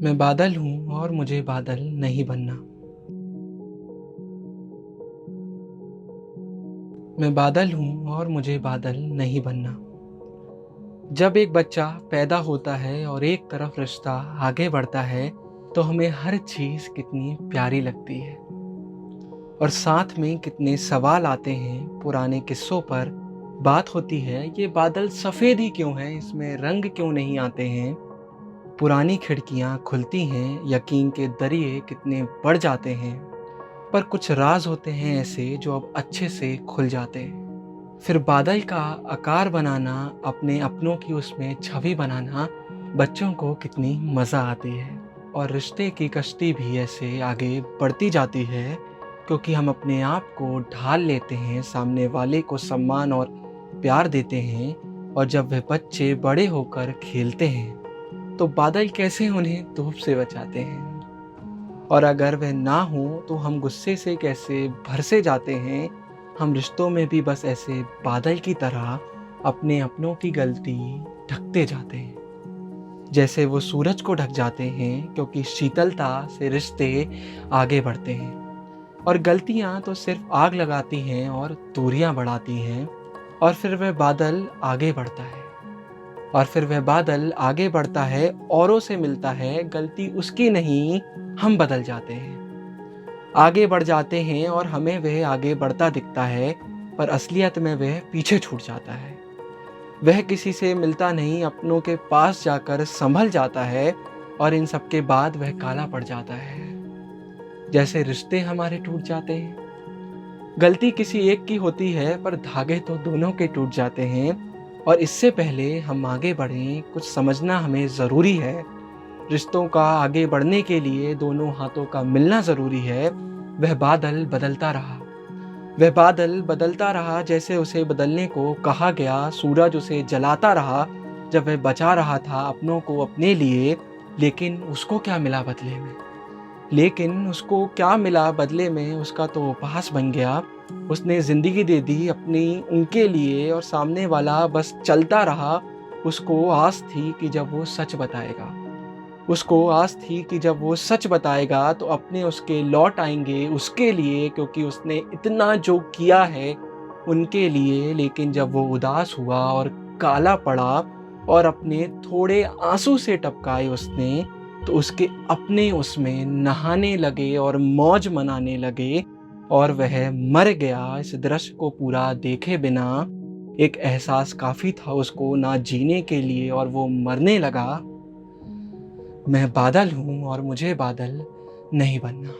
मैं बादल हूँ और मुझे बादल नहीं बनना। मैं बादल हूँ और मुझे बादल नहीं बनना। जब एक बच्चा पैदा होता है और एक तरफ रिश्ता आगे बढ़ता है, तो हमें हर चीज़ कितनी प्यारी लगती है और साथ में कितने सवाल आते हैं। पुराने किस्सों पर बात होती है, ये बादल सफ़ेद ही क्यों हैं, इसमें रंग क्यों नहीं आते हैं। पुरानी खिड़कियाँ खुलती हैं, यकीन के दरिए कितने बढ़ जाते हैं। पर कुछ राज होते हैं ऐसे जो अब अच्छे से खुल जाते हैं। फिर बादल का आकार बनाना, अपने अपनों की उसमें छवि बनाना, बच्चों को कितनी मज़ा आती है। और रिश्ते की कश्ती भी ऐसे आगे बढ़ती जाती है, क्योंकि हम अपने आप को ढाल लेते हैं, सामने वाले को सम्मान और प्यार देते हैं। और जब वह बच्चे बड़े होकर खेलते हैं, तो बादल कैसे उन्हें धूप से बचाते हैं। और अगर वह ना हो, तो हम गुस्से से कैसे भरसे जाते हैं। हम रिश्तों में भी बस ऐसे बादल की तरह अपने अपनों की गलती ढकते जाते हैं, जैसे वो सूरज को ढक जाते हैं, क्योंकि शीतलता से रिश्ते आगे बढ़ते हैं। और गलतियां तो सिर्फ आग लगाती हैं और दूरियां बढ़ाती हैं। और फिर वह बादल आगे बढ़ता है, और फिर वह बादल आगे बढ़ता है, औरों से मिलता है। गलती उसकी नहीं, हम बदल जाते हैं, आगे बढ़ जाते हैं और हमें वह आगे बढ़ता दिखता है, पर असलियत में वह पीछे छूट जाता है। वह किसी से मिलता नहीं, अपनों के पास जाकर संभल जाता है। और इन सब के बाद वह काला पड़ जाता है, जैसे रिश्ते हमारे टूट जाते हैं। गलती किसी एक की होती है, पर धागे तो दोनों के टूट जाते हैं। और इससे पहले हम आगे बढ़ें, कुछ समझना हमें ज़रूरी है। रिश्तों का आगे बढ़ने के लिए दोनों हाथों का मिलना ज़रूरी है। वह बादल बदलता रहा, वह बादल बदलता रहा, जैसे उसे बदलने को कहा गया। सूरज उसे जलाता रहा, जब वह बचा रहा था अपनों को अपने लिए। लेकिन उसको क्या मिला बदले में? लेकिन उसको क्या मिला बदले में? उसका तो उपहास बन गया। उसने ज़िंदगी दे दी अपनी उनके लिए, और सामने वाला बस चलता रहा। उसको आस थी कि जब वो सच बताएगा, उसको आस थी कि जब वो सच बताएगा, तो अपने उसके लौट आएंगे उसके लिए, क्योंकि उसने इतना जो किया है उनके लिए। लेकिन जब वो उदास हुआ और काला पड़ा, और अपने थोड़े आंसू से टपकाए उसने, तो उसके अपने उसमें नहाने लगे और मौज मनाने लगे, और वह मर गया। इस दृश्य को पूरा देखे बिना एक एहसास काफ़ी था उसको ना जीने के लिए, और वो मरने लगा। मैं बादल हूँ और मुझे बादल नहीं बनना।